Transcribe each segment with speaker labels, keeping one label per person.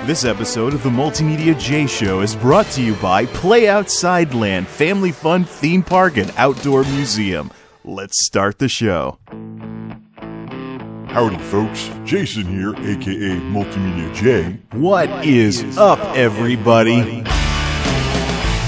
Speaker 1: This episode of the MultimediaJay Show is brought to you by Playoutsideland, family fun theme park and outdoor museum. Let's start the show.
Speaker 2: Howdy folks, Jason here, aka MultimediaJay.
Speaker 1: What is up, everybody?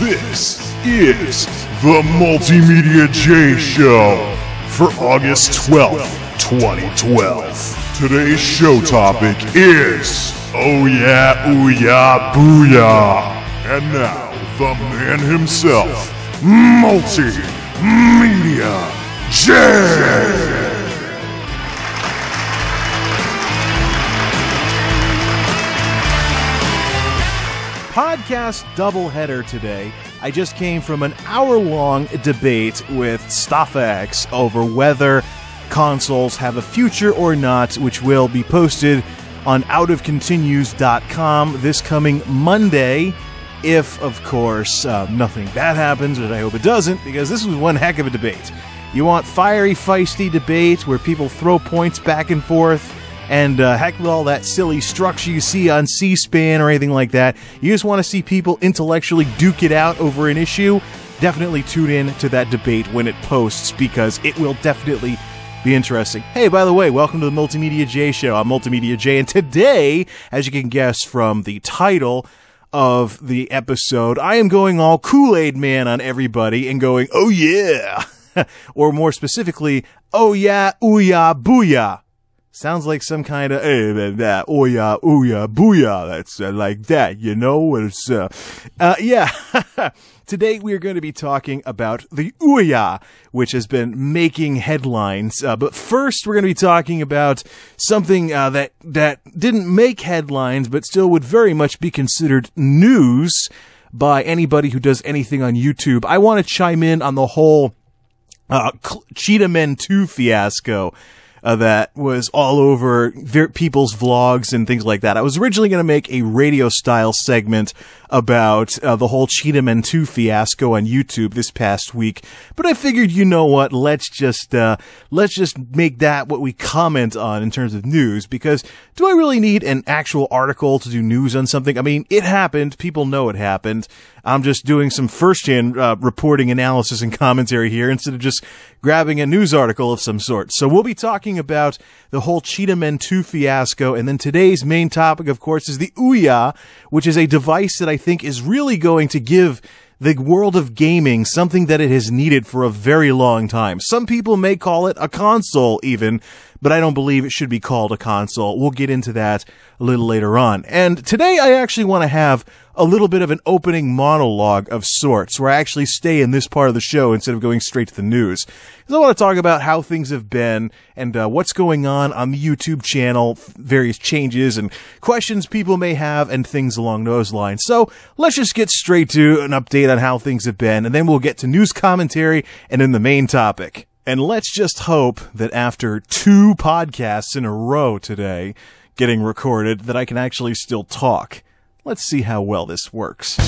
Speaker 2: This is the MultimediaJay Show for August 12th, 2012. Today's show topic is Ouya, Ouya, Booyah. And now, the man himself, MultimediaJay.
Speaker 1: Podcast doubleheader today. I just came from an hour-long debate with StuffX over whether consoles have a future or not, which will be posted on outofcontinues.com this coming Monday, if, of course, nothing bad happens, but I hope it doesn't, because this was one heck of a debate. You want fiery, feisty debate where people throw points back and forth, and heck with all that silly structure you see on C-SPAN or anything like that. You just want to see people intellectually duke it out over an issue? Definitely tune in to that debate when it posts, because it will definitely be interesting. Hey, by the way, welcome to the MultimediaJay Show. I'm MultimediaJay, and today, as you can guess from the title of the episode, I am going all Kool-Aid Man on everybody and going, oh yeah! Or more specifically, oh yeah, Ouya, Booyah. Sounds like some kind of, hey, that, Ouya, Ouya, Booyah. That's like that, you know? It's, yeah. Today we are going to be talking about the Ouya, which has been making headlines. But first we're going to be talking about something that didn't make headlines, but still would very much be considered news by anybody who does anything on YouTube. I want to chime in on the whole Cheetahmen 2 fiasco. That was all over people's vlogs and things like that. I was originally going to make a radio-style segment about the whole Cheetahmen 2 fiasco on YouTube this past week, but I figured, you know what, let's just make that what we comment on in terms of news, because do I really need an actual article to do news on something? I mean, it happened. People know it happened. I'm just doing some first-hand reporting, analysis, and commentary here instead of just grabbing a news article of some sort. So we'll be talking about the whole Cheetahmen 2 fiasco, and then today's main topic, of course, is the Ouya, which is a device that I think is really going to give the world of gaming something that it has needed for a very long time. Some people may call it a console even, but I don't believe it should be called a console. We'll get into that a little later on. And today I actually want to have a little bit of an opening monologue of sorts, where I actually stay in this part of the show instead of going straight to the news. Because I want to talk about how things have been and what's going on the YouTube channel, various changes and questions people may have and things along those lines. So let's just get straight to an update on how things have been, and then we'll get to news commentary and then the main topic. And let's just hope that after 2 podcasts in a row today getting recorded, that I can actually still talk. Let's see how well this works.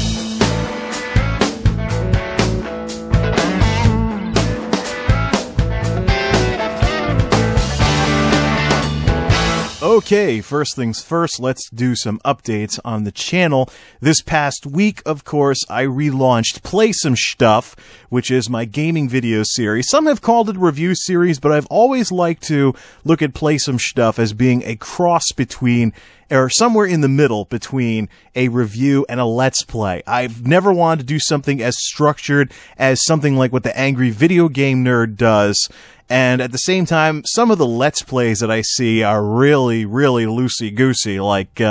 Speaker 1: Okay, first things first, let's do some updates on the channel. This past week, of course, I relaunched Play Some Stuff, which is my gaming video series. Some have called it a review series, but I've always liked to look at Play Some Stuff as being a cross between, or somewhere in the middle between a review and a Let's Play. I've never wanted to do something as structured as something like what the Angry Video Game Nerd does. And at the same time, some of the Let's Plays that I see are really, really loosey-goosey. Like,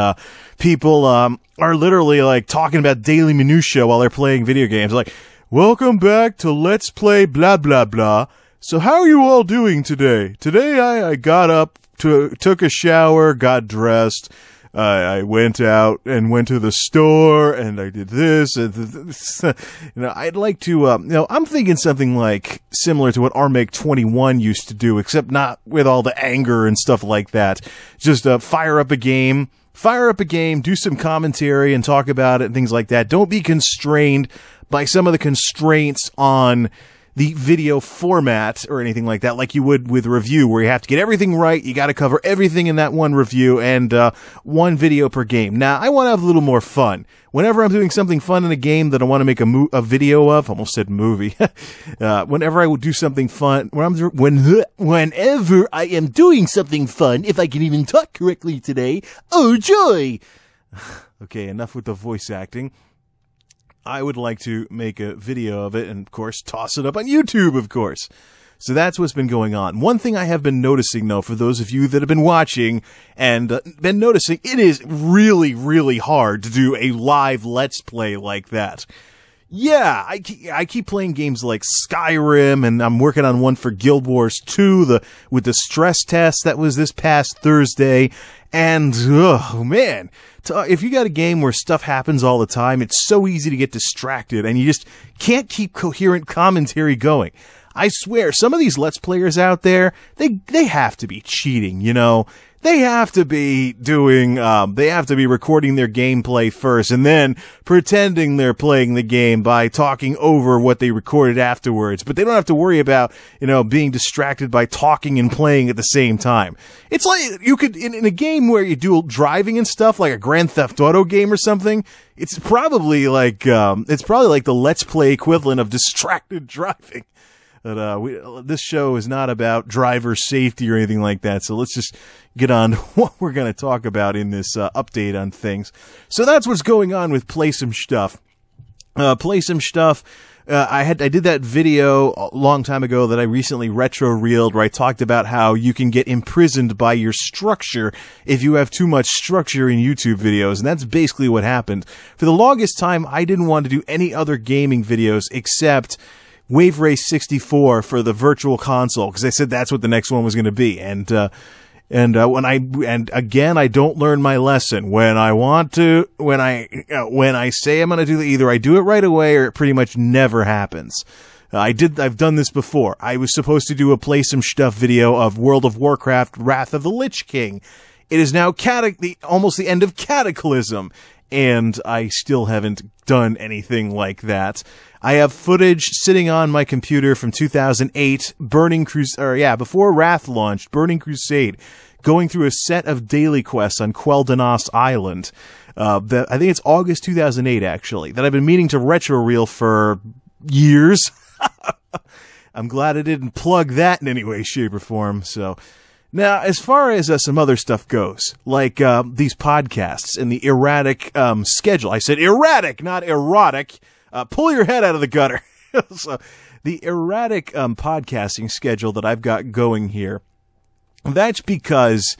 Speaker 1: people are literally, like, talking about daily minutiae while they're playing video games. Like, welcome back to Let's Play blah, blah, blah. So how are you all doing today? Today I got up, took a shower, got dressed. I went out and went to the store, and I did this, and I'd like to, I'm thinking something like similar to what Armake 21 used to do, except not with all the anger and stuff like that. Just, fire up a game, do some commentary and talk about it and things like that. Don't be constrained by some of the constraints on the video format or anything like that, like you would with a review, where you have to get everything right. You got to cover everything in that one review, and one video per game. Now, I want to have a little more fun. Whenever I'm doing something fun in a game that I want to make a video of, almost said movie. Whenever I would do something fun, whenever I am doing something fun, if I can even talk correctly today, oh joy! Okay, enough with the voice acting. I would like to make a video of it and, of course, toss it up on YouTube, of course. So that's what's been going on. One thing I have been noticing, though, for those of you that have been watching and been noticing, it is really, really hard to do a live Let's Play like that. Yeah, I keep playing games like Skyrim, and I'm working on one for Guild Wars 2, with the stress test that was this past Thursday, and, oh man, if you got a game where stuff happens all the time, it's so easy to get distracted, and you just can't keep coherent commentary going. I swear, some of these Let's Players out there, they have to be cheating, you know? They have to be doing, they have to be recording their gameplay first and then pretending they're playing the game by talking over what they recorded afterwards. But they don't have to worry about, you know, being distracted by talking and playing at the same time. It's like, you could, in a game where you do driving and stuff, like a Grand Theft Auto game or something, it's probably like the Let's Play equivalent of distracted driving. But this show is not about driver safety or anything like that, so let's just get on to what we're going to talk about in this update on things. So that's what's going on with Play Some Stuff. Play Some Stuff. I did that video a long time ago that I recently retro-reeled, where I talked about how you can get imprisoned by your structure if you have too much structure in YouTube videos, and that's basically what happened. For the longest time, I didn't want to do any other gaming videos except Wave Race 64 for the Virtual Console, because I said that's what the next one was going to be. And again, I don't learn my lesson. When I say I'm going to do it, either I do it right away or it pretty much never happens. I've done this before. I was supposed to do a Play Some Stuff video of World of Warcraft Wrath of the Lich King. It is now almost the end of Cataclysm, and I still haven't done anything like that. I have footage sitting on my computer from 2008, before Wrath launched, Burning Crusade, going through a set of daily quests on Quel'Danas Island. I think it's August 2008, actually, that I've been meaning to retro-reel for years. I'm glad I didn't plug that in any way, shape, or form, so. Now, as far as some other stuff goes, like these podcasts and the erratic schedule. I said erratic, not erotic. Pull your head out of the gutter. So, the erratic podcasting schedule that I've got going here, that's because,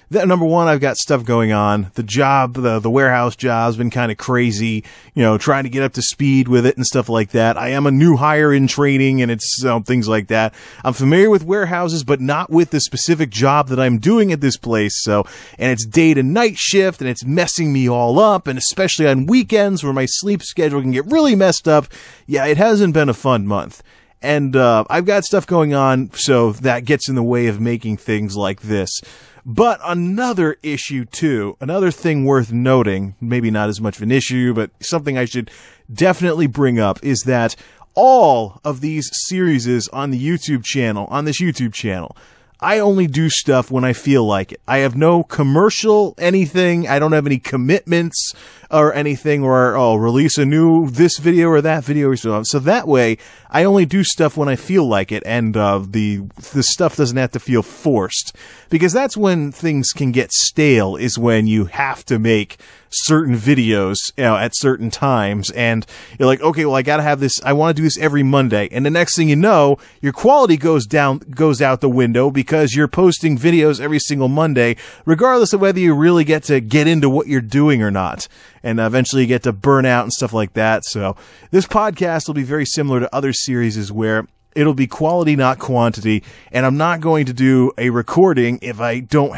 Speaker 1: number one, I've got stuff going on. The job, the warehouse job's been kind of crazy, you know, trying to get up to speed with it and stuff like that. I am a new hire in training, and it's things like that. I'm familiar with warehouses, but not with the specific job that I'm doing at this place. So, and it's day to night shift, and it's messing me all up, and especially on weekends where my sleep schedule can get really messed up. Yeah, it hasn't been a fun month. And I've got stuff going on, so that gets in the way of making things like this. But another issue, too, another thing worth noting, maybe not as much of an issue, but something I should definitely bring up, is that all of these series on the YouTube channel, on this YouTube channel, I only do stuff when I feel like it. I have no commercial anything. I don't have any commitments or anything, or, release a new this video or that video or so on. So that way, I only do stuff when I feel like it, and the stuff doesn't have to feel forced. Because that's when things can get stale, is when you have to make certain videos, you know, at certain times, and you're like, okay, well, I gotta have this, I want to do this every Monday, and the next thing you know, your quality goes out the window because you're posting videos every single Monday, regardless of whether you really get into what you're doing or not, and eventually you get to burn out and stuff like that. So this podcast will be very similar to other series where it'll be quality, not quantity, and I'm not going to do a recording if I don't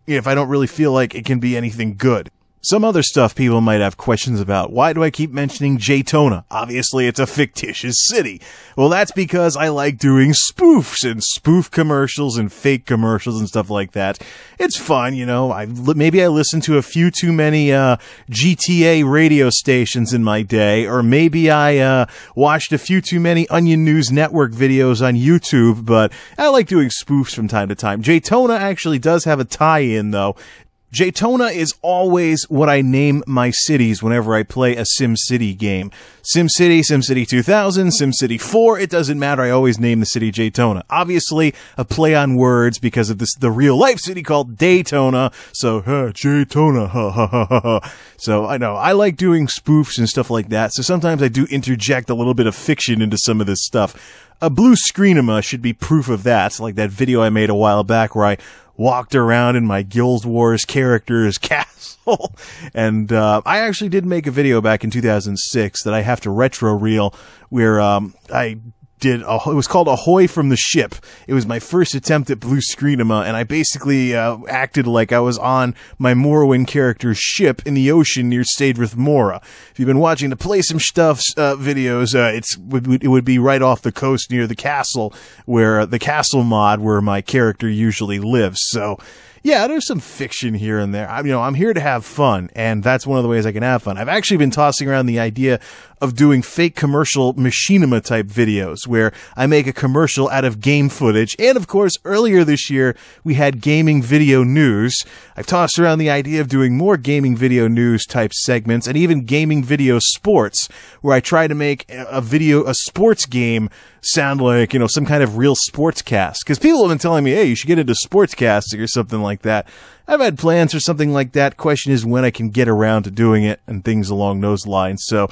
Speaker 1: really feel like it can be anything good. Some other stuff people might have questions about. Why do I keep mentioning Cheetahmen? Obviously, it's a fictitious city. Well, that's because I like doing spoofs and spoof commercials and fake commercials and stuff like that. It's fun, you know. Maybe I listen to a few too many GTA radio stations in my day, or maybe I watched a few too many Onion News Network videos on YouTube, but I like doing spoofs from time to time. Cheetahmen actually does have a tie-in, though. Cheetahmen is always what I name my cities whenever I play a SimCity game. SimCity, SimCity 2000, SimCity 4, it doesn't matter, I always name the city Cheetahmen. Obviously, a play on words because of the real-life city called Daytona, so, Cheetahmen, ha ha ha ha ha. So, I know, I like doing spoofs and stuff like that, so sometimes I do interject a little bit of fiction into some of this stuff. A blue screenema should be proof of that, like that video I made a while back where I walked around in my Guild Wars character's castle. And I actually did make a video back in 2006 that I have to retro reel where it was called Ahoy from the Ship. It was my first attempt at blue screenema, and I basically acted like I was on my Morrowind character's ship in the ocean near Stadrith Mora. If you've been watching the Play Some Stuff videos, it would be right off the coast near the castle, where the castle mod where my character usually lives. So yeah, there's some fiction here and there. I'm here to have fun, and that's one of the ways I can have fun. I've actually been tossing around the idea of doing fake commercial machinima type videos where I make a commercial out of game footage. And of course, earlier this year, we had gaming video news. I've tossed around the idea of doing more gaming video news type segments and even gaming video sports where I try to make a sports game sound like, some kind of real sportscast. Because people have been telling me, hey, you should get into sportscasting or something like that. I've had plans for something like that. Question is when I can get around to doing it and things along those lines. So,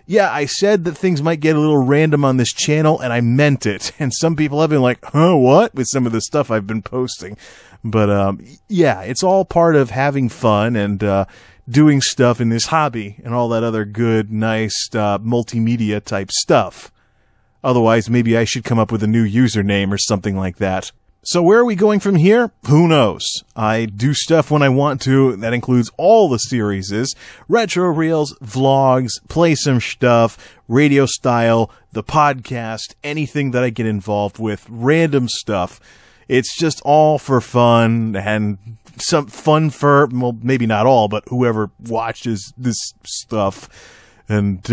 Speaker 1: yeah, I said that things might get a little random on this channel, and I meant it. And some people have been like, huh, what? With some of the stuff I've been posting. But, yeah, it's all part of having fun and doing stuff in this hobby and all that other good, nice multimedia type stuff. Otherwise, maybe I should come up with a new username or something like that. So where are we going from here? Who knows? I do stuff when I want to. That includes all the series, retro reels, vlogs, play some stuff, radio style, the podcast, anything that I get involved with, random stuff. It's just all for fun and some fun for, well, maybe not all, but whoever watches this stuff. And,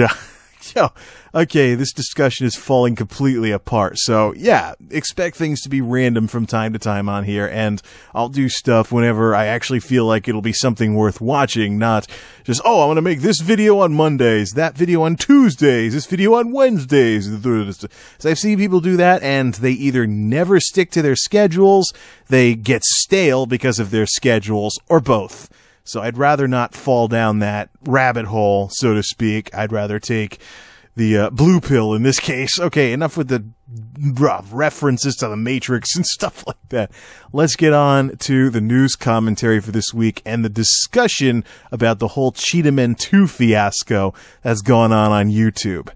Speaker 1: okay, this discussion is falling completely apart. So, yeah, expect things to be random from time to time on here, and I'll do stuff whenever I actually feel like it'll be something worth watching, not just, I'm going to make this video on Mondays, that video on Tuesdays, this video on Wednesdays. So I've seen people do that, and they either never stick to their schedules, they get stale because of their schedules, or both. So I'd rather not fall down that rabbit hole, so to speak. I'd rather take the blue pill in this case. Okay, enough with the references to the Matrix and stuff like that. Let's get on to the news commentary for this week and the discussion about the whole Cheetahmen 2 fiasco that's going on YouTube.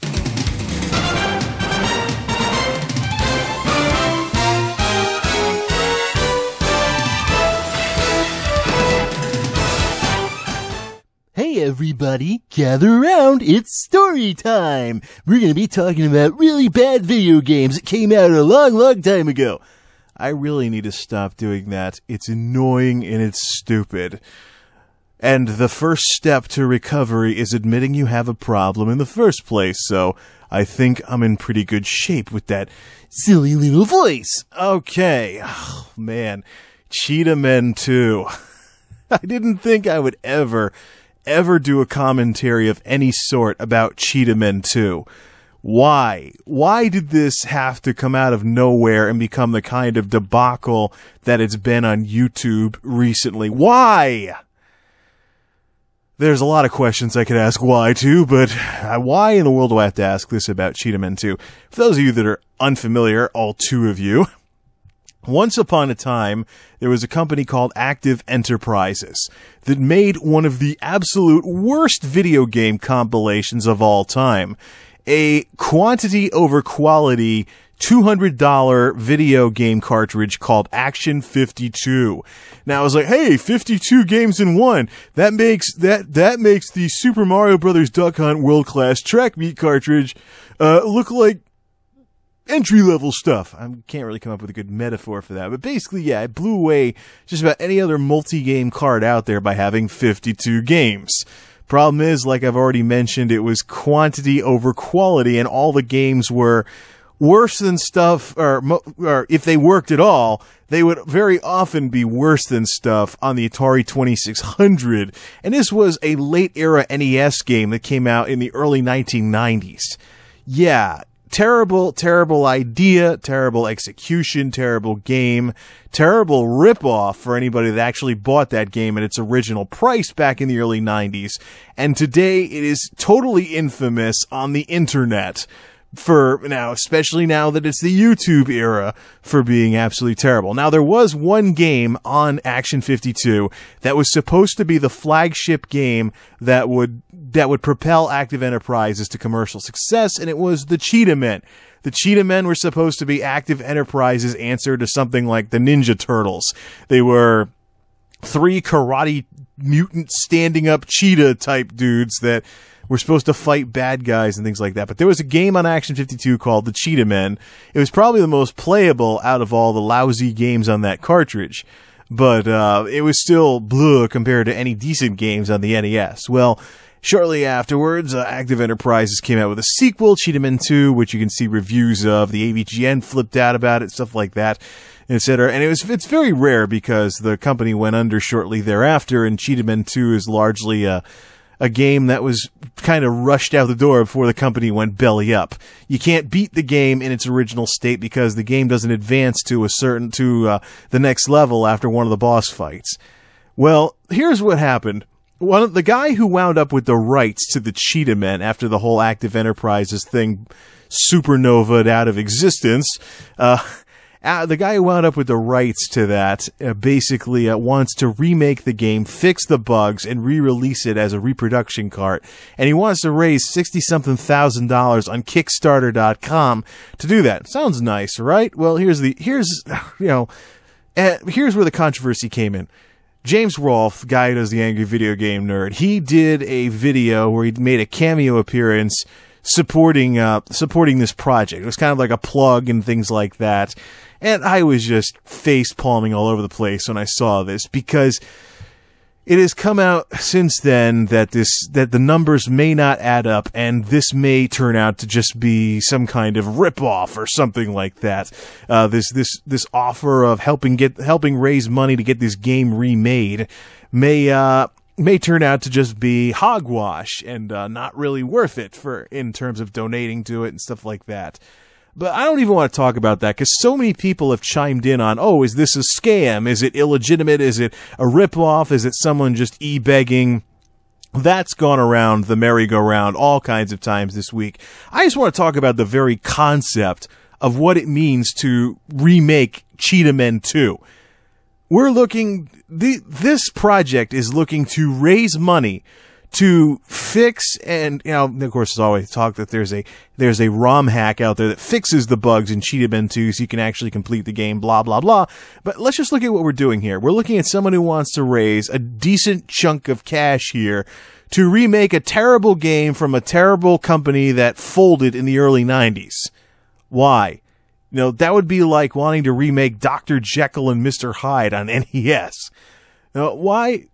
Speaker 3: Hey everybody, gather around, it's story time! We're gonna be talking about really bad video games that came out a long, long time ago.
Speaker 1: I really need to stop doing that. It's annoying and it's stupid. And the first step to recovery is admitting you have a problem in the first place, so I think I'm in pretty good shape with that silly little voice. Okay, oh man, Cheetahmen 2. I didn't think I would ever do a commentary of any sort about Cheetahmen 2. Why? Why did this have to come out of nowhere and become the kind of debacle that it's been on YouTube recently? Why? There's a lot of questions I could ask why to, but why in the world do I have to ask this about Cheetahmen 2? For those of you that are unfamiliar, all two of you, once upon a time, there was a company called Active Enterprises that made one of the absolute worst video game compilations of all time. A quantity over quality $200 video game cartridge called Action 52. Now I was like, hey, 52 games in one. That makes the Super Mario Brothers Duck Hunt World Class Track Meet cartridge look like entry-level stuff. I can't really come up with a good metaphor for that. But basically, yeah, it blew away just about any other multi-game card out there by having 52 games. Problem is, like I've already mentioned, it was quantity over quality, and all the games were worse than stuff, or if they worked at all, they would very often be worse than stuff on the Atari 2600. And this was a late-era NES game that came out in the early 1990s. Yeah, terrible, terrible idea, terrible execution, terrible game, terrible ripoff for anybody that actually bought that game at its original price back in the early 90s. And today it is totally infamous on the internet for now, especially now that it's the YouTube era, for being absolutely terrible. Now, there was one game on Action 52 that was supposed to be the flagship game that would propel Active Enterprises to commercial success, and it was the Cheetahmen. The Cheetahmen were supposed to be Active Enterprises' answer to something like the Ninja Turtles. They were 3 karate mutant standing up cheetah type dudes that were supposed to fight bad guys and things like that. But there was a game on Action 52 called the Cheetahmen. It was probably the most playable out of all the lousy games on that cartridge. But it was still bleh compared to any decent games on the NES. Well, shortly afterwards, Active Enterprises came out with a sequel, Cheetahmen 2, which you can see reviews of. The AVGN flipped out about it, stuff like that, etc. And it's very rare because the company went under shortly thereafter, and Cheetahmen 2 is largely a game that was kind of rushed out the door before the company went belly up. You can't beat the game in its original state because the game doesn't advance to the next level after one of the boss fights. Well, here's what happened. The guy who wound up with the rights to the Cheetahmen after the whole Active Enterprises thing supernovaed out of existence, the guy who wound up with the rights to that basically wants to remake the game, fix the bugs, and re-release it as a reproduction cart. And he wants to raise $60-something thousand on Kickstarter.com to do that. Sounds nice, right? Well, here's where the controversy came in. James Rolfe, guy who does the Angry Video Game Nerd, he did a video where he made a cameo appearance supporting this project. It was kind of like a plug and things like that. And I was just face palming all over the place when I saw this, because it has come out since then that the numbers may not add up, and this may turn out to just be some kind of ripoff or something like that. This offer of helping raise money to get this game remade may turn out to just be hogwash and not really worth it in terms of donating to it and stuff like that. But I don't even want to talk about that, because so many people have chimed in on, oh, is this a scam? Is it illegitimate? Is it a ripoff? Is it someone just e-begging? That's gone around the merry-go-round all kinds of times this week. I just want to talk about the very concept of what it means to remake Cheetahmen 2. This project is looking to raise money to fix, and of course, there's always talk that there's a ROM hack out there that fixes the bugs in Cheetahmen 2 so you can actually complete the game, blah, blah, blah. But let's just look at what we're doing here. We're looking at someone who wants to raise a decent chunk of cash here to remake a terrible game from a terrible company that folded in the early 90s. Why? That would be like wanting to remake Dr. Jekyll and Mr. Hyde on NES. Now, why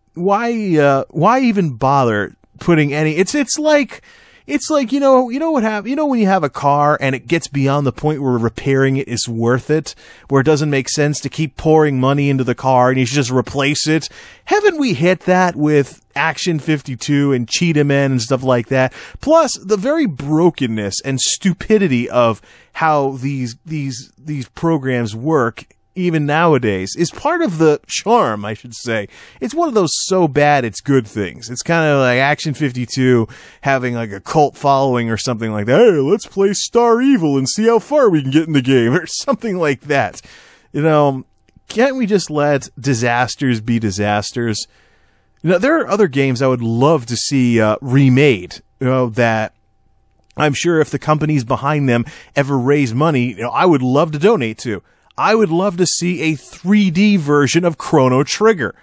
Speaker 1: even bother putting any? It's like what happens. When you have a car and it gets beyond the point where repairing it is worth it, where it doesn't make sense to keep pouring money into the car and you should just replace it. Haven't we hit that with Action 52 and Cheetahmen and stuff like that? Plus, the very brokenness and stupidity of how these programs work, even nowadays, is part of the charm, I should say. It's one of those so bad it's good things. It's kind of like Action 52 having like a cult following or something like that. Hey, let's play Star Evil and see how far we can get in the game, or something like that. Can't we just let disasters be disasters? There are other games I would love to see remade, that I'm sure if the companies behind them ever raise money, I would love to donate to. I would love to see a 3D version of Chrono Trigger.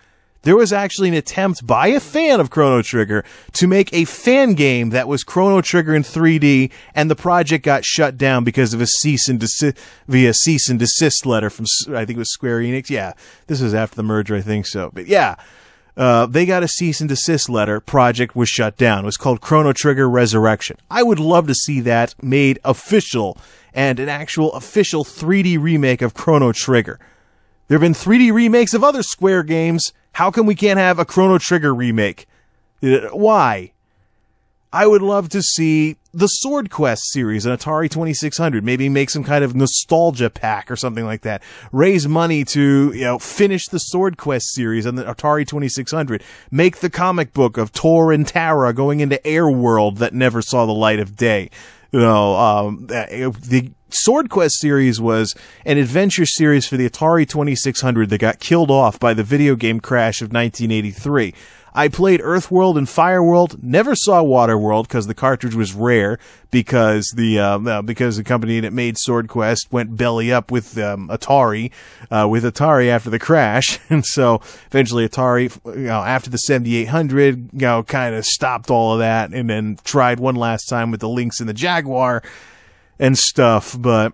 Speaker 1: There was actually an attempt by a fan of Chrono Trigger to make a fan game that was Chrono Trigger in 3D, and the project got shut down because of a cease and desist letter from, I think it was Square Enix. Yeah, this was after the merger, I think so. But yeah, they got a cease and desist letter. Project was shut down. It was called Chrono Trigger Resurrection. I would love to see that made official, and an actual official 3D remake of Chrono Trigger. There have been 3D remakes of other Square games. How come we can't have a Chrono Trigger remake? Why? I would love to see the Sword Quest series on Atari 2600. Maybe make some kind of nostalgia pack or something like that. Raise money to, finish the Sword Quest series on the Atari 2600. Make the comic book of Tor and Tara going into Airworld that never saw the light of day. The Sword Quest series was an adventure series for the Atari 2600 that got killed off by the video game crash of 1983. I played Earthworld and Fireworld, never saw Waterworld because the cartridge was rare because the company that made Sword Quest went belly up with Atari after the crash, and so eventually Atari, after the 7800, kind of stopped all of that and then tried one last time with the Lynx and the Jaguar and stuff, but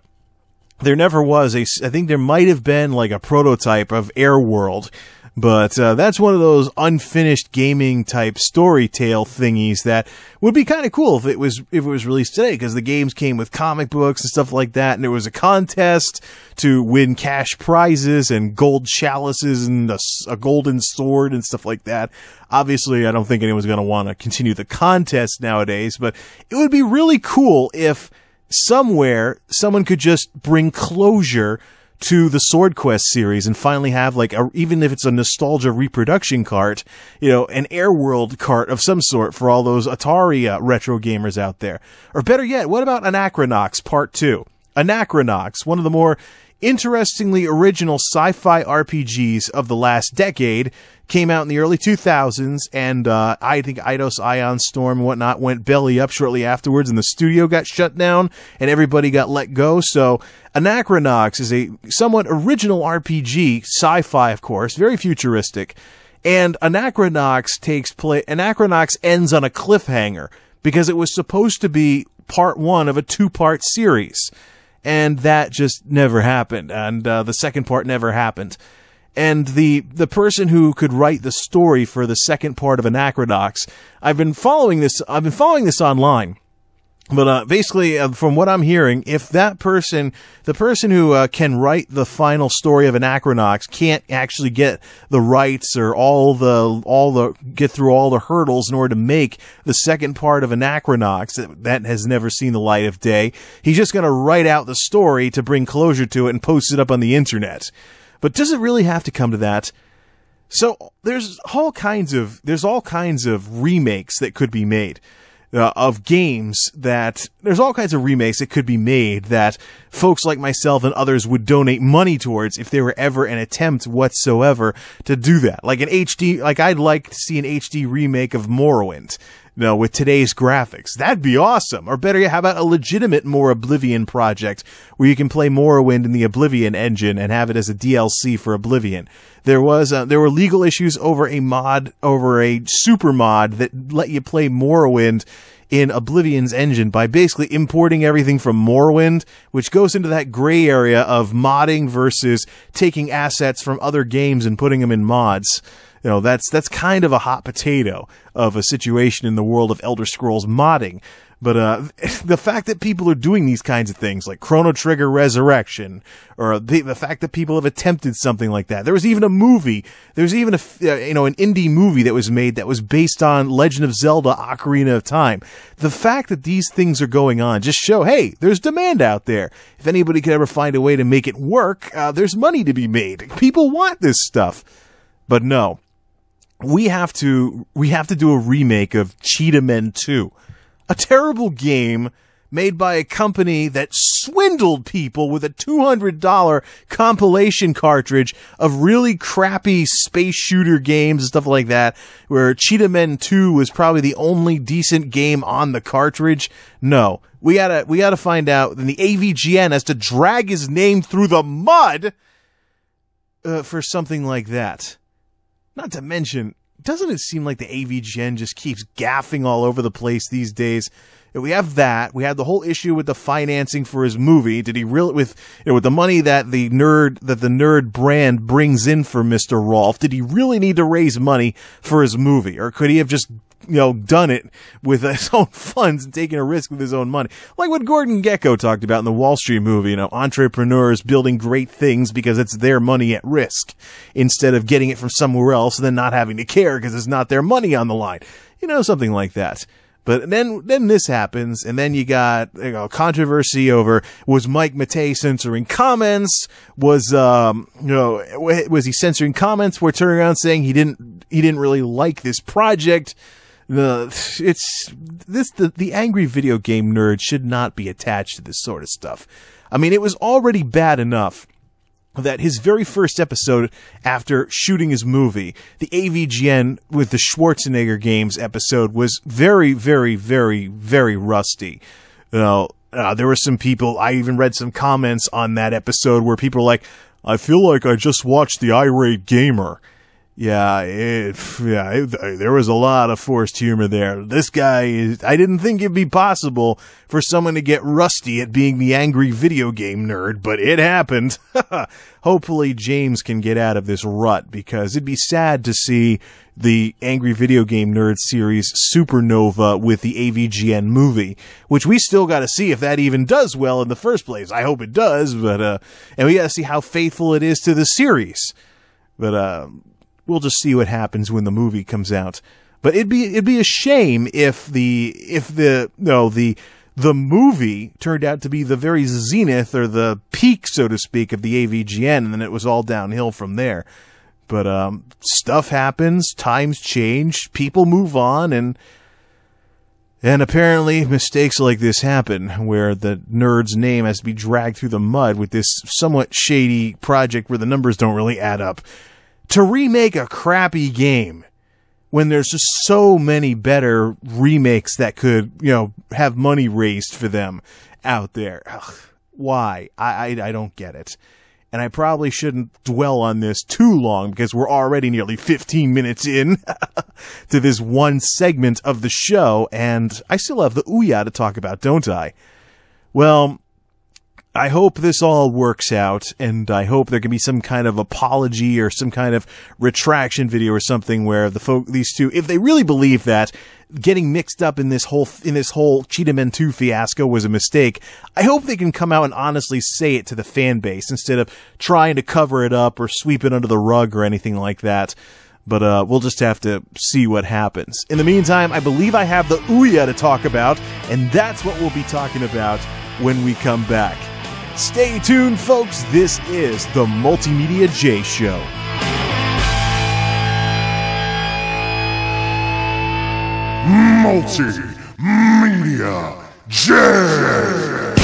Speaker 1: there never was I think there might have been like a prototype of Airworld. But that's one of those unfinished gaming type story tale thingies that would be kind of cool if it was released today, because the games came with comic books and stuff like that, and there was a contest to win cash prizes and gold chalices and a golden sword and stuff like that. Obviously, I don't think anyone's going to want to continue the contest nowadays, but it would be really cool if somewhere someone could just bring closure to the Sword Quest series and finally have even if it's a nostalgia reproduction cart, an Airworld cart of some sort for all those Atari retro gamers out there. Or better yet, what about Anachronox Part 2? Anachronox, one of the more interestingly original sci-fi RPGs of the last decade, came out in the early 2000s, and I think Eidos Ion Storm and whatnot went belly up shortly afterwards, and the studio got shut down, and everybody got let go. So Anachronox is a somewhat original RPG, sci-fi, of course, very futuristic, and Anachronox ends on a cliffhanger, because it was supposed to be part one of a two-part series, and that just never happened, and the second part never happened. And the person who could write the story for the second part of Anachronox, I've been following this online. But basically, from what I'm hearing, if the person who can write the final story of Anachronox can't actually get the rights or get through all the hurdles in order to make the second part of Anachronox that has never seen the light of day, he's just going to write out the story to bring closure to it and post it up on the internet. But does it really have to come to that? So there's all kinds of remakes that could be made of games that there's all kinds of remakes that could be made that folks like myself and others would donate money towards if there were ever an attempt whatsoever to do that. Like I'd like to see an HD remake of Morrowind. With today's graphics. That'd be awesome. Or better yet, how about a legitimate More Oblivion project where you can play Morrowind in the Oblivion engine and have it as a DLC for Oblivion. There were legal issues over a super mod that let you play Morrowind in Oblivion's engine by basically importing everything from Morrowind, which goes into that gray area of modding versus taking assets from other games and putting them in mods. That's kind of a hot potato of a situation in the world of Elder Scrolls modding. But the fact that people are doing these kinds of things, like Chrono Trigger Resurrection, or the fact that people have attempted something like that. There was even a movie. There was even an indie movie that was made that was based on Legend of Zelda: Ocarina of Time. The fact that these things are going on just show, hey, there's demand out there. If anybody could ever find a way to make it work, there's money to be made. People want this stuff. But no. We have to do a remake of Cheetahmen 2. A terrible game made by a company that swindled people with a $200 compilation cartridge of really crappy space shooter games and stuff like that, where Cheetahmen 2 was probably the only decent game on the cartridge. No, We gotta find out. Then the AVGN has to drag his name through the mud for something like that. Not to mention, doesn't it seem like the AVGN just keeps gaffing all over the place these days? We have that. We had the whole issue with the financing for his movie. Did he really, with the money that the nerd brand brings in for Mr. Rolfe, did he really need to raise money for his movie, or could he have just done it with his own funds and taken a risk with his own money? Like what Gordon Gekko talked about in the Wall Street movie, entrepreneurs building great things because it's their money at risk instead of getting it from somewhere else and then not having to care because it's not their money on the line. Something like that. But then this happens, and then you got controversy over, was Mike Matei censoring comments? Was he censoring comments? We're turning around saying he didn't really like this project. The angry video game nerd should not be attached to this sort of stuff. I mean, it was already bad enough that his very first episode after shooting his movie, the AVGN with the Schwarzenegger games episode, was very, very, very, very rusty. There were some people, I even read some comments on that episode where people were like, I feel like I just watched the Irate Gamer. There was a lot of forced humor there. This guy I didn't think it'd be possible for someone to get rusty at being the angry video game nerd, but it happened. Hopefully James can get out of this rut, because it'd be sad to see the Angry Video Game Nerd series supernova with the AVGN movie, which we still gotta see if that even does well in the first place. I hope it does, but, and we gotta see how faithful it is to the series. But, we'll just see what happens when the movie comes out. But it'd be a shame if the movie turned out to be the very zenith or the peak, so to speak, of the AVGN, and then it was all downhill from there. But stuff happens, times change, people move on, and apparently mistakes like this happen, where the nerd's name has to be dragged through the mud with this somewhat shady project where the numbers don't really add up. To remake a crappy game when there's just so many better remakes that could, have money raised for them out there. Ugh, why? I don't get it. And I probably shouldn't dwell on this too long, because we're already nearly 15 minutes in to this one segment of the show, and I still have the Ouya to talk about, don't I? Well, I hope this all works out, and I hope there can be some kind of apology or some kind of retraction video or something where these two, if they really believe that getting mixed up in this whole Cheetahmen 2 fiasco was a mistake, I hope they can come out and honestly say it to the fan base instead of trying to cover it up or sweep it under the rug or anything like that. But we'll just have to see what happens. In the meantime, I believe I have the Ouya to talk about, and that's what we'll be talking about when we come back. Stay tuned, folks. This is the MultimediaJay Show.
Speaker 2: MultimediaJay!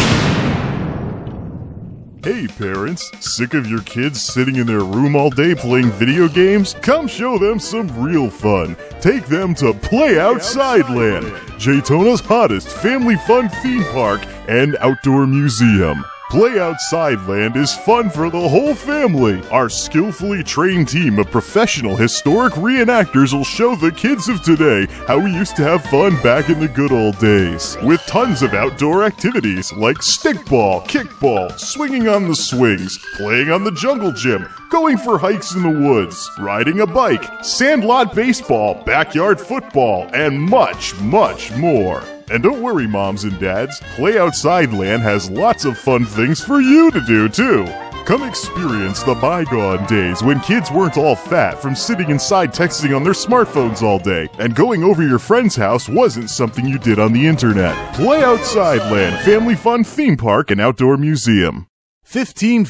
Speaker 2: Hey parents, sick of your kids sitting in their room all day playing video games? Come show them some real fun. Take them to Playoutsideland, Jaytona's hottest family fun theme park and outdoor museum. Playoutsideland is fun for the whole family. Our skillfully trained team of professional historic reenactors will show the kids of today how we used to have fun back in the good old days. With tons of outdoor activities like stickball, kickball, swinging on the swings, playing on the jungle gym, going for hikes in the woods, riding a bike, sandlot baseball, backyard football, and much, much more. And don't worry, moms and dads, Playoutsideland has lots of fun things for you to do, too. Come experience the bygone days when kids weren't all fat from sitting inside texting on their smartphones all day, and going over your friend's house wasn't something you did on the internet. Playoutsideland, family fun theme park and outdoor museum.
Speaker 1: 15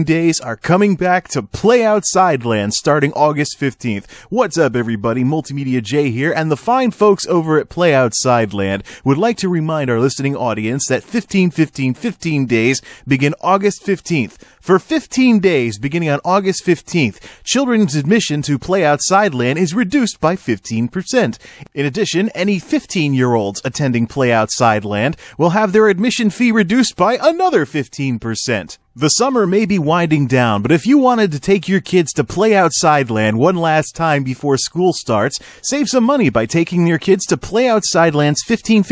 Speaker 1: days are coming back to Playoutsideland starting August 15th. What's up, everybody? MultimediaJay here, and the fine folks over at Playoutsideland would like to remind our listening audience that 15 days begin August 15th. For 15 days beginning on August 15th, children's admission to Playoutsideland is reduced by 15%. In addition, any 15-year-olds attending Playoutsideland will have their admission fee reduced by another 15%. The summer may be winding down, but if you wanted to take your kids to Playoutsideland one last time before school starts, save some money by taking your kids to Playoutsideland's 15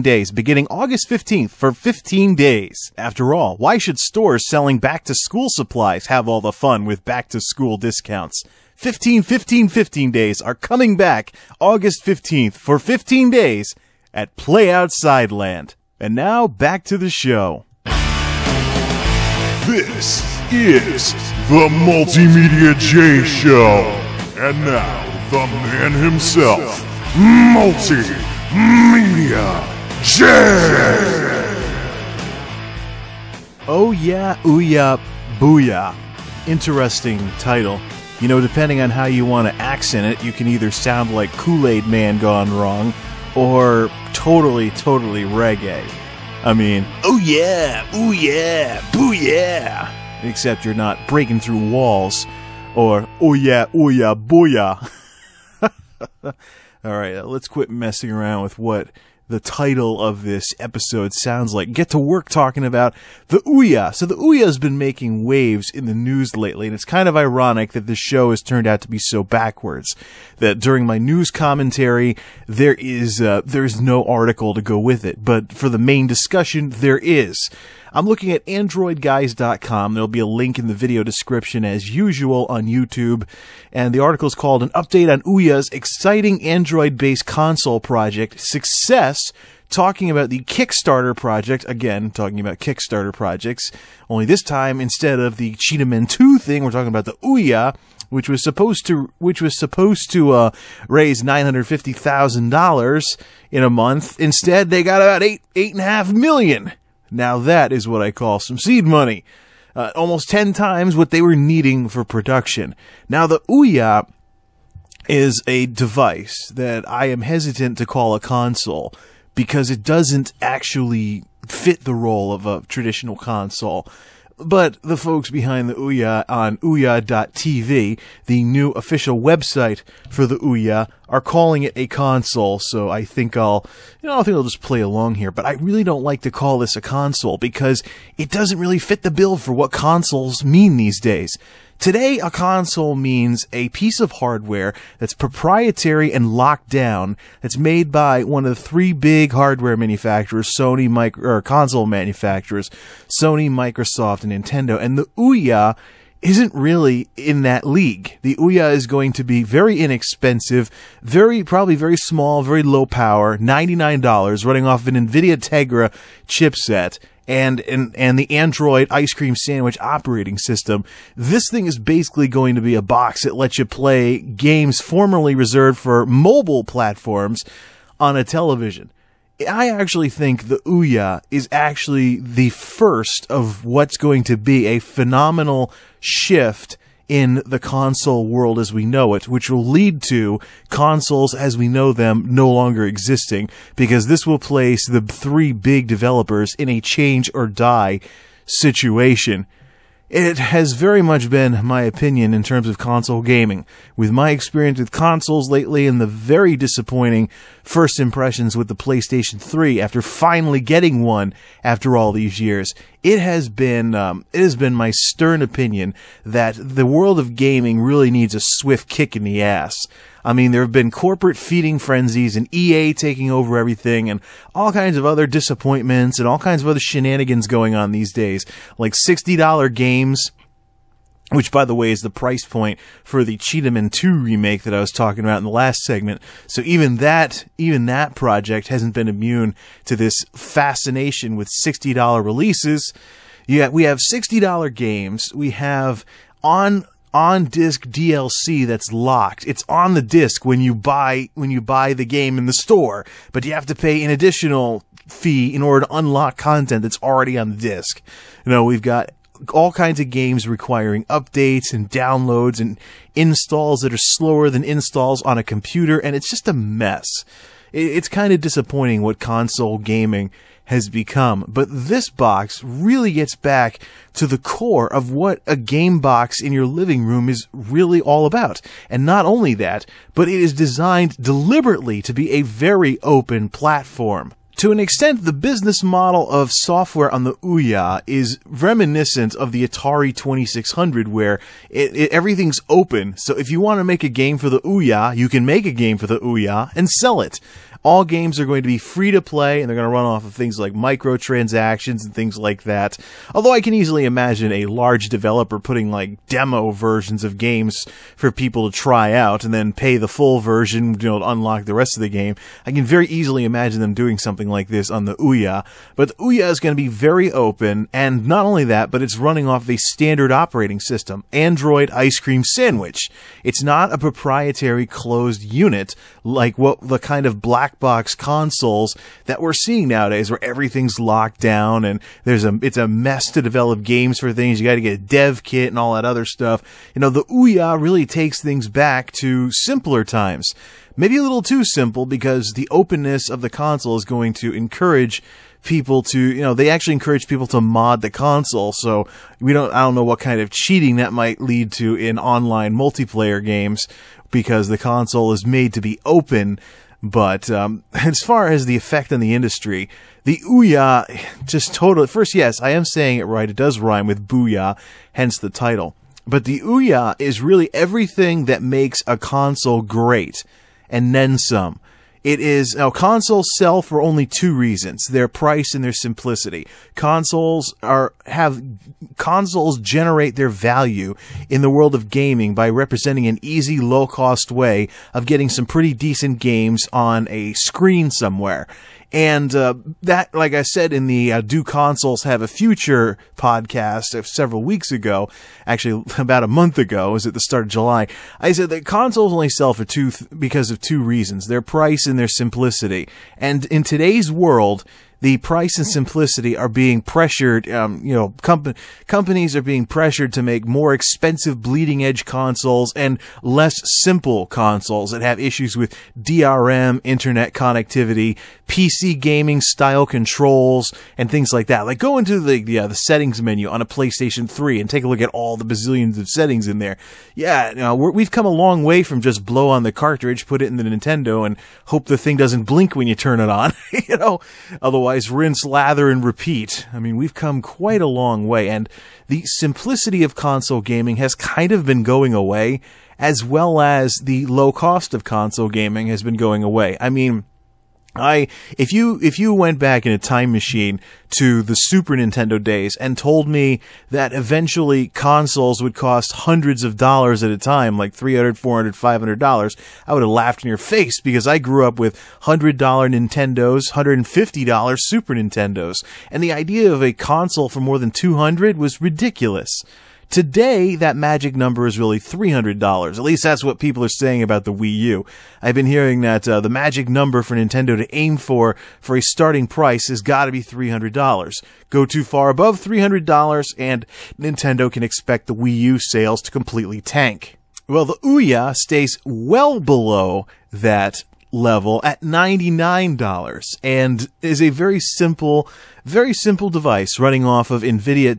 Speaker 1: days, beginning August 15th for 15 days. After all, why should stores selling back-to-school supplies have all the fun with back-to-school discounts? 15 days are coming back August 15th for 15 days at Playoutsideland. And now, back to the show.
Speaker 2: This is the MultimediaJay Show. And now, the man himself, MultimediaJay.
Speaker 1: Oh yeah, Ouya, Booyah. Interesting title. You know, depending on how you want to accent it, you can either sound like Kool-Aid Man gone wrong, or totally reggae. I mean, oh yeah, booyah. Except you're not breaking through walls, or oh yeah, booyah. Alright, let's quit messing around with what the title of this episode sounds like. Get to work talking about the Ouya. So the Ouya has been making waves in the news lately, and it's kind of ironic that this show has turned out to be so backwards. That during my news commentary, there's no article to go with it, but for the main discussion, there is. I'm looking at AndroidGuys.com. There'll be a link in the video description as usual on YouTube. And the article is called An Update on Ouya's Exciting Android-Based Console Project Success, talking about the Kickstarter project. Again, talking about Kickstarter projects. Only this time, instead of the Cheetahmen 2 thing, we're talking about the Ouya, which was supposed to raise $950,000 in a month. Instead, they got about $8.5 million. Now that is what I call some seed money. Almost 10 times what they were needing for production. Now the Ouya is a device that I am hesitant to call a console because it doesn't actually fit the role of a traditional console. But the folks behind the Ouya on Ouya.tv, the new official website for the Ouya, are calling it a console, so I think I'll just play along here. But I really don't like to call this a console because it doesn't really fit the bill for what consoles mean these days. Today, a console means a piece of hardware that's proprietary and locked down, that's made by one of the three big hardware manufacturers, console manufacturers, Sony, Microsoft, and Nintendo. And the Ouya isn't really in that league. The Ouya is going to be very inexpensive, probably very small, very low power, $99, running off an NVIDIA Tegra chipset, and the Android ice cream sandwich operating system. This thing is basically going to be a box that lets you play games formerly reserved for mobile platforms on a television. I actually think the Ouya is actually the first of what's going to be a phenomenal shift in the console world as we know it, which will lead to consoles as we know them no longer existing, because this will place the three big developers in a change or die situation. It has very much been my opinion in terms of console gaming. With my experience with consoles lately and the very disappointing first impressions with the PlayStation 3 after finally getting one after all these years, it has been my stern opinion that the world of gaming really needs a swift kick in the ass. I mean, there have been corporate feeding frenzies and EA taking over everything and all kinds of other disappointments and all kinds of other shenanigans going on these days, like $60 games, which, by the way, is the price point for the Cheetahmen 2 remake that I was talking about in the last segment. So even that project hasn't been immune to this fascination with $60 releases. Yeah, we have $60 games. We have on-disc DLC that's locked. It's on the disc when you buy the game in the store, but you have to pay an additional fee in order to unlock content that's already on the disc. You know, we've got all kinds of games requiring updates and downloads and installs that are slower than installs on a computer, and it's just a mess. It's kind of disappointing what console gaming has become, but this box really gets back to the core of what a game box in your living room is really all about. And not only that, but it is designed deliberately to be a very open platform. To an extent, the business model of software on the Ouya is reminiscent of the Atari 2600, where everything's open. So if you want to make a game for the Ouya, you can make a game for the Ouya and sell it. All games are going to be free to play, and they're going to run off of things like microtransactions and things like that. Although I can easily imagine a large developer putting like demo versions of games for people to try out and then pay the full version, you know, to unlock the rest of the game. I can very easily imagine them doing something like this on the Ouya. But the Ouya is going to be very open, and not only that, but it's running off a standard operating system, Android Ice Cream Sandwich. It's not a proprietary closed unit like what the kind of black box consoles that we're seeing nowadays, where everything's locked down and it's a mess to develop games for things. You got to get a dev kit and all that other stuff. You know, the Ouya really takes things back to simpler times. Maybe a little too simple, because the openness of the console is going to encourage people to, you know, they actually encourage people to mod the console. So I don't know what kind of cheating that might lead to in online multiplayer games, because the console is made to be open. But as far as the effect on the industry, the Ouya just totally... First, yes, I am saying it right. It does rhyme with Booyah, hence the title. But the Ouya is really everything that makes a console great, and then some. It is... Now, consoles sell for only two reasons: their price and their simplicity. Consoles generate their value in the world of gaming by representing an easy, low-cost way of getting some pretty decent games on a screen somewhere. And that, like I said in the Do Consoles Have a Future podcast several weeks ago, actually about a month ago, it was at the start of July, I said that consoles only sell for because of two reasons: their price and their simplicity. And in today's world, the price and simplicity are being pressured, companies are being pressured to make more expensive bleeding-edge consoles and less simple consoles that have issues with DRM, internet connectivity, PC gaming style controls, and things like that. Like, go into the settings menu on a PlayStation 3 and take a look at all the bazillions of settings in there. Yeah, we've come a long way from just blow on the cartridge, put it in the Nintendo, and hope the thing doesn't blink when you turn it on. Otherwise rinse, lather, and repeat. I mean, we've come quite a long way, and the simplicity of console gaming has kind of been going away, as well as the low cost of console gaming has been going away. I mean, if you went back in a time machine to the Super Nintendo days and told me that eventually consoles would cost hundreds of dollars at a time, like $300, $400, $500, I would have laughed in your face, because I grew up with $100 Nintendos, $150 Super Nintendos, and the idea of a console for more than $200 was ridiculous. Today, that magic number is really $300. At least that's what people are saying about the Wii U. I've been hearing that the magic number for Nintendo to aim for a starting price has got to be $300. Go too far above $300, and Nintendo can expect the Wii U sales to completely tank. Well, the Ouya stays well below that level at $99 and is a very simple device running off of an NVIDIA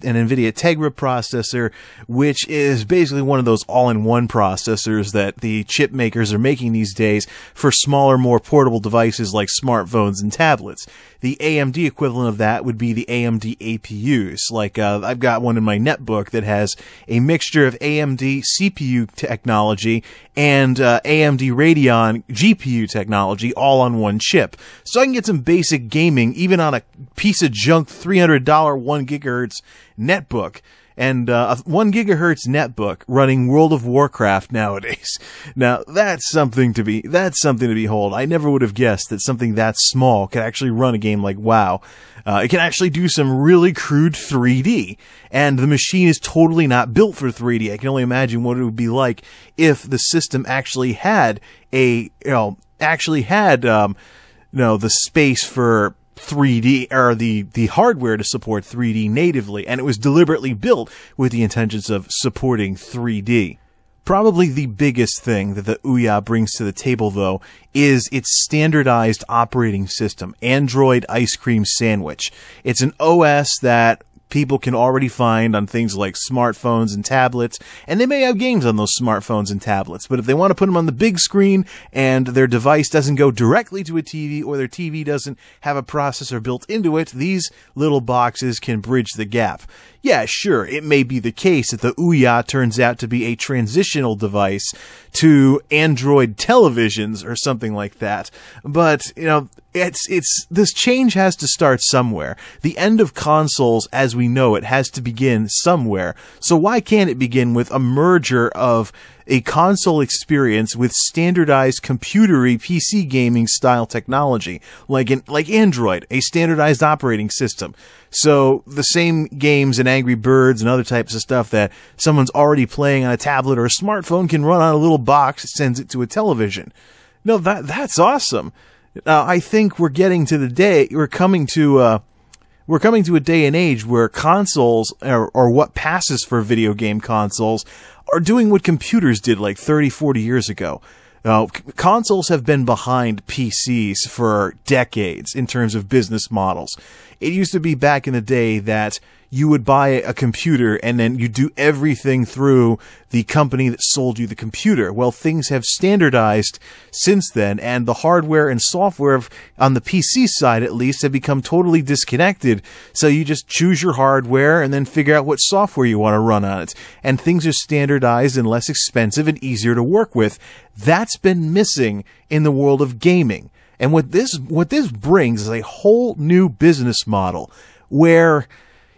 Speaker 1: Tegra processor, which is basically one of those all-in-one processors that the chip makers are making these days for smaller, more portable devices like smartphones and tablets. The AMD equivalent of that would be the AMD APUs. Like, I've got one in my netbook that has a mixture of AMD CPU technology and AMD Radeon GPU technology all on one chip. So I can get some basic gaming even on a piece of junk $300 1 gigahertz netbook. And a 1 gigahertz netbook running World of Warcraft nowadays. Now, that's something to behold. I never would have guessed that something that small could actually run a game like WoW. It can actually do some really crude 3D. And the machine is totally not built for 3D. I can only imagine what it would be like if the system actually had the space for 3D, or the hardware to support 3D natively, and it was deliberately built with the intentions of supporting 3D. Probably the biggest thing that the Ouya brings to the table, though, is its standardized operating system, Android Ice Cream Sandwich. It's an OS that people can already find on things like smartphones and tablets, and they may have games on those smartphones and tablets, but if they want to put them on the big screen and their device doesn't go directly to a TV, or their TV doesn't have a processor built into it, these little boxes can bridge the gap. Yeah, sure, it may be the case that the Ouya turns out to be a transitional device to Android televisions or something like that, but, you know, this change has to start somewhere. The end of consoles as we know it has to begin somewhere. So why can't it begin with a merger of a console experience with standardized computery PC gaming style technology, like Android, a standardized operating system. So the same games and Angry Birds and other types of stuff that someone's already playing on a tablet or a smartphone can run on a little box that sends it to a television. No, that's awesome. I think we're coming to a day and age where consoles, or what passes for video game consoles, are doing what computers did like 30, 40 years ago. Consoles have been behind PCs for decades in terms of business models. It used to be back in the day that you would buy a computer and then you do everything through the company that sold you the computer. Well, things have standardized since then, and the hardware and software on the PC side, at least, have become totally disconnected. So you just choose your hardware and then figure out what software you want to run on it. And things are standardized and less expensive and easier to work with. That's been missing in the world of gaming. And what this brings is a whole new business model where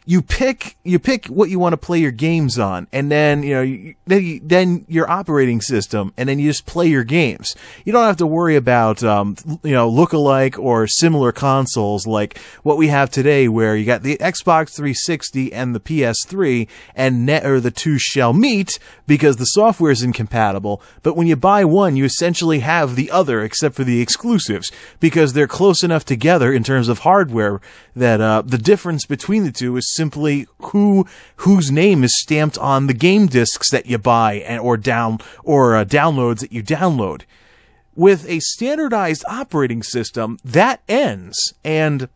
Speaker 1: you pick what you want to play your games on, and then, then your operating system, and then you just play your games. You don't have to worry about, lookalike or similar consoles like what we have today, where you got the Xbox 360 and the PS3, and the two shall meet because the software is incompatible. But when you buy one, you essentially have the other, except for the exclusives, because they're close enough together in terms of hardware that the difference between the two is simply whose name is stamped on the game discs that you buy or downloads that you download. With a standardized operating system, that ends, and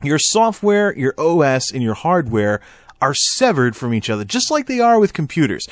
Speaker 1: your software, your OS, and your hardware are severed from each other, just like they are with computers.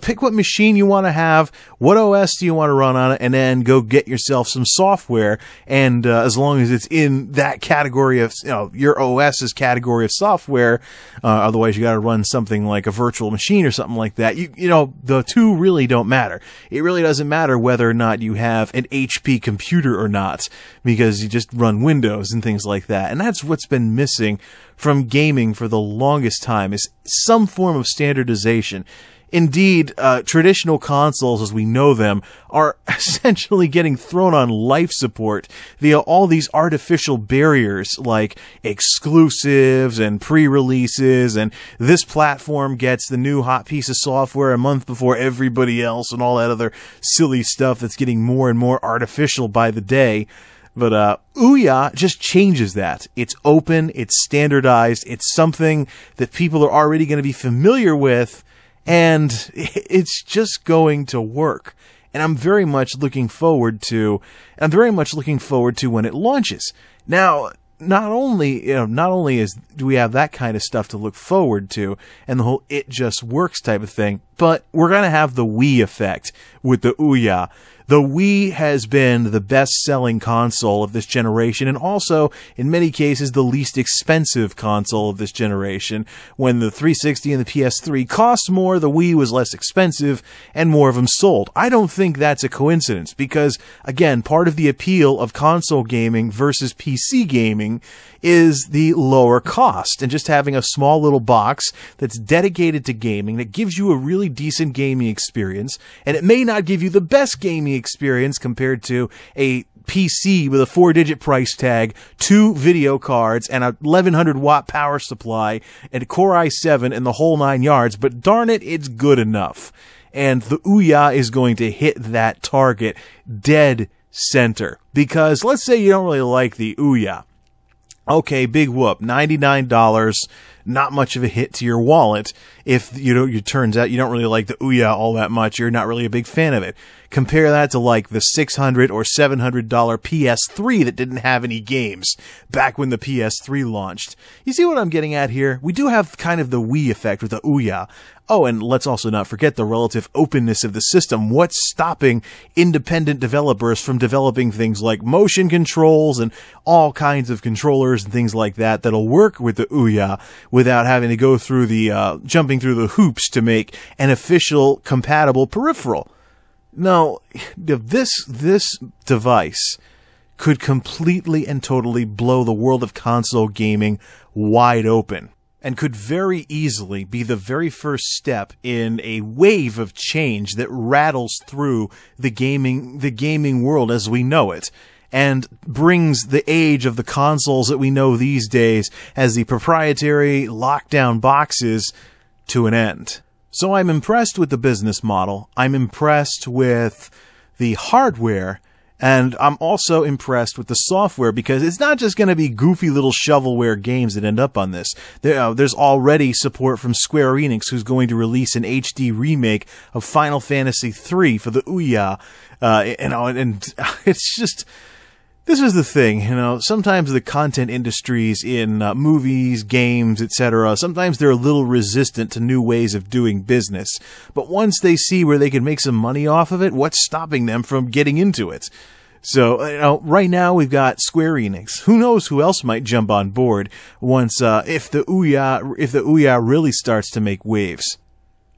Speaker 1: Pick what machine you want to have, what OS do you want to run on it, and then go get yourself some software. And as long as it's in that category of, your OS's category of software, otherwise you got to run something like a virtual machine or something like that. The two really don't matter. It really doesn't matter whether or not you have an HP computer or not, because you just run Windows and things like that. And that's what's been missing from gaming for the longest time, is some form of standardization. Indeed, traditional consoles as we know them are essentially getting thrown on life support via all these artificial barriers like exclusives and pre-releases, and this platform gets the new hot piece of software a month before everybody else, and all that other silly stuff that's getting more and more artificial by the day. But Ouya just changes that. It's open, it's standardized, it's something that people are already going to be familiar with, and it's just going to work. And I'm very much looking forward to when it launches. Now, not only do we have that kind of stuff to look forward to, and the whole "it just works" type of thing, but we're going to have the Wii effect with the Ouya. The Wii has been the best-selling console of this generation, and also, in many cases, the least expensive console of this generation. When the 360 and the PS3 cost more, the Wii was less expensive, and more of them sold. I don't think that's a coincidence, because, again, part of the appeal of console gaming versus PC gaming is the lower cost, and just having a small little box that's dedicated to gaming, that gives you a really decent gaming experience, and it may not give you the best gaming experience compared to a PC with a 4-digit price tag, 2 video cards, and a 1100 watt power supply, and a Core i7 and the whole 9 yards, but darn it, it's good enough. And the Ouya is going to hit that target dead center. Because let's say you don't really like the Ouya. Okay, big whoop, $99, not much of a hit to your wallet. If, it turns out you don't really like the Ouya all that much, you're not really a big fan of it. Compare that to like the $600 or $700 PS3 that didn't have any games back when the PS3 launched. You see what I'm getting at here? We do have kind of the Wii effect with the Ouya. Oh, and let's also not forget the relative openness of the system. What's stopping independent developers from developing things like motion controls and all kinds of controllers and things like that that'll work with the Ouya without having to go through the, jumping through the hoops to make an official compatible peripheral? No, this device could completely and totally blow the world of console gaming wide open, and could very easily be the very first step in a wave of change that rattles through the gaming world as we know it, and brings the age of the consoles that we know these days as the proprietary lockdown boxes to an end. So I'm impressed with the business model, I'm impressed with the hardware, and I'm also impressed with the software, because it's not just going to be goofy little shovelware games that end up on this. There's already support from Square Enix, who's going to release an HD remake of Final Fantasy III for the Ouya. And it's just... This is the thing, sometimes the content industries in movies, games, etc., sometimes they're a little resistant to new ways of doing business. But once they see where they can make some money off of it, what's stopping them from getting into it? So, right now we've got Square Enix. Who knows who else might jump on board once, if the Ouya really starts to make waves.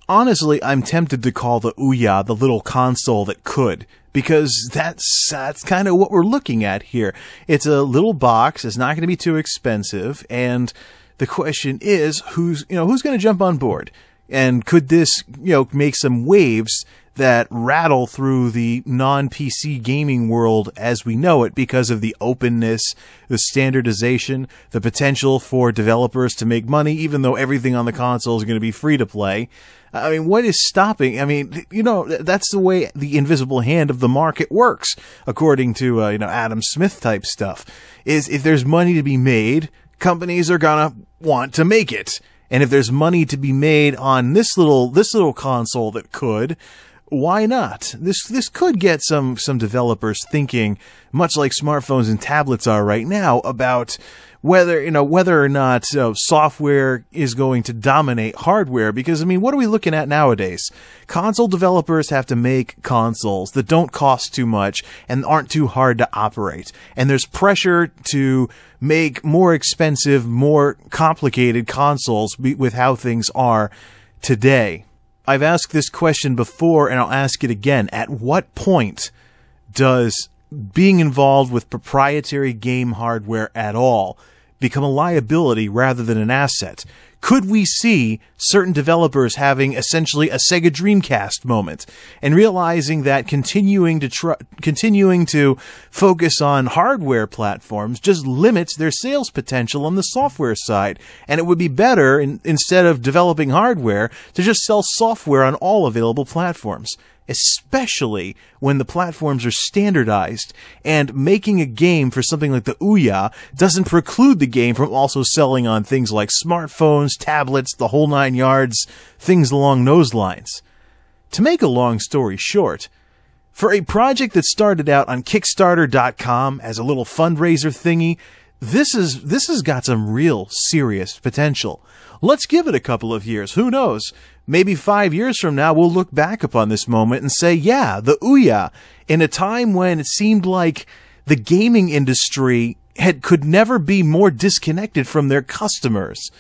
Speaker 1: Honestly, I'm tempted to call the Ouya the little console that could, because that's kind of what we're looking at here. It's a little box, it's not going to be too expensive, and the question is, who's going to jump on board? And could this, make some waves that rattle through the non-PC gaming world as we know it because of the openness, the standardization, the potential for developers to make money, even though everything on the console is going to be free to play? I mean, what is stopping? I mean, that's the way the invisible hand of the market works, according to, Adam Smith type stuff, is if there's money to be made, companies are gonna want to make it. And if there's money to be made on this little console that could, why not? This could get some developers thinking, much like smartphones and tablets are right now, about whether or not software is going to dominate hardware. Because, what are we looking at nowadays? Console developers have to make consoles that don't cost too much and aren't too hard to operate. And there's pressure to make more expensive, more complicated consoles with how things are today. I've asked this question before, and I'll ask it again. At what point does being involved with proprietary game hardware at all become a liability rather than an asset? Could we see certain developers having essentially a Sega Dreamcast moment and realizing that continuing to focus on hardware platforms just limits their sales potential on the software side, and it would be better, instead of developing hardware, to just sell software on all available platforms? Especially when the platforms are standardized, and making a game for something like the Ouya doesn't preclude the game from also selling on things like smartphones, tablets, the whole 9 yards, things along those lines. To make a long story short, for a project that started out on Kickstarter.com as a little fundraiser thingy, this has got some real serious potential. Let's give it a couple of years. Who knows? Maybe 5 years from now, we'll look back upon this moment and say, yeah, the Ouya, in a time when it seemed like the gaming industry could never be more disconnected from their customers.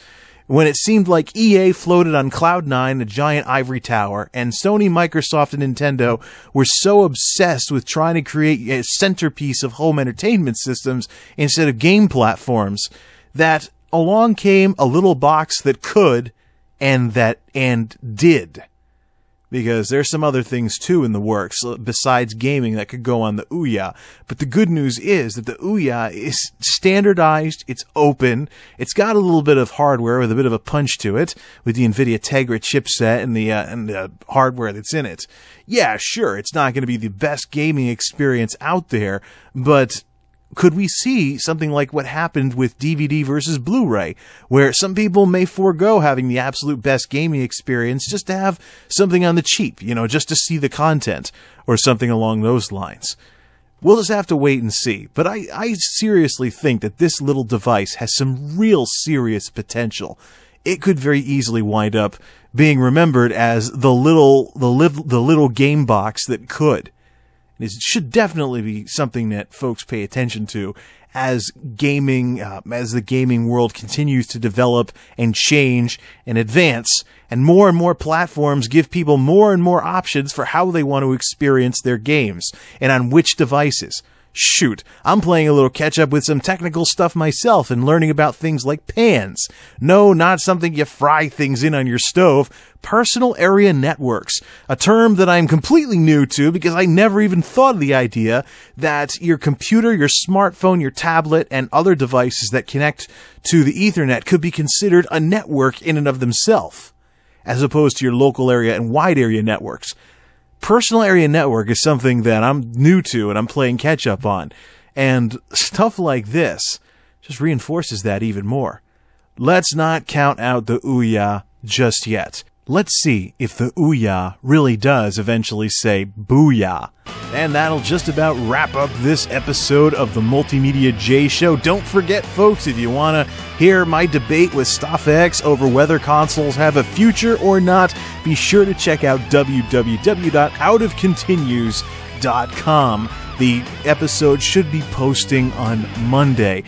Speaker 1: When it seemed like EA floated on Cloud9, a giant ivory tower, and Sony, Microsoft, and Nintendo were so obsessed with trying to create a centerpiece of home entertainment systems instead of game platforms, that along came a little box that could, and did. Because there's some other things too in the works besides gaming that could go on the Ouya. But the good news is that the Ouya is standardized, it's open, it's got a little bit of hardware with a bit of a punch to it, with the NVIDIA Tegra chipset and the hardware that's in it. Yeah, sure, it's not going to be the best gaming experience out there, but could we see something like what happened with DVD versus Blu-ray, where some people may forego having the absolute best gaming experience just to have something on the cheap, just to see the content, or something along those lines? We'll just have to wait and see, but I seriously think that this little device has some real serious potential. It could very easily wind up being remembered as the little game box that could. It should definitely be something that folks pay attention to as the gaming world continues to develop and change and advance, and more platforms give people more and more options for how they want to experience their games and on which devices. Shoot, I'm playing a little catch-up with some technical stuff myself and learning about things like pans. No, not something you fry things in on your stove. Personal area networks, a term that I'm completely new to because I never even thought of the idea that your computer, your smartphone, your tablet, and other devices that connect to the Ethernet could be considered a network in and of themselves, as opposed to your local area and wide area networks. Personal area network is something that I'm new to and I'm playing catch up on. And stuff like this just reinforces that even more. Let's not count out the Ouya just yet. Let's see if the Ouya really does eventually say Booyah. And that'll just about wrap up this episode of the MultimediaJay Show. Don't forget, folks, if you want to hear my debate with StoffX over whether consoles have a future or not, be sure to check out www.outofcontinues.com. The episode should be posting on Monday.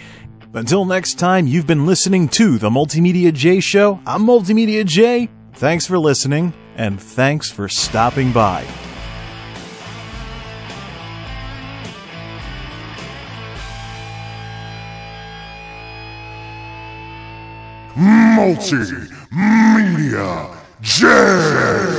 Speaker 1: Until next time, you've been listening to the MultimediaJay Show. I'm MultimediaJay. Thanks for listening, and thanks for stopping by.
Speaker 2: MultimediaJay!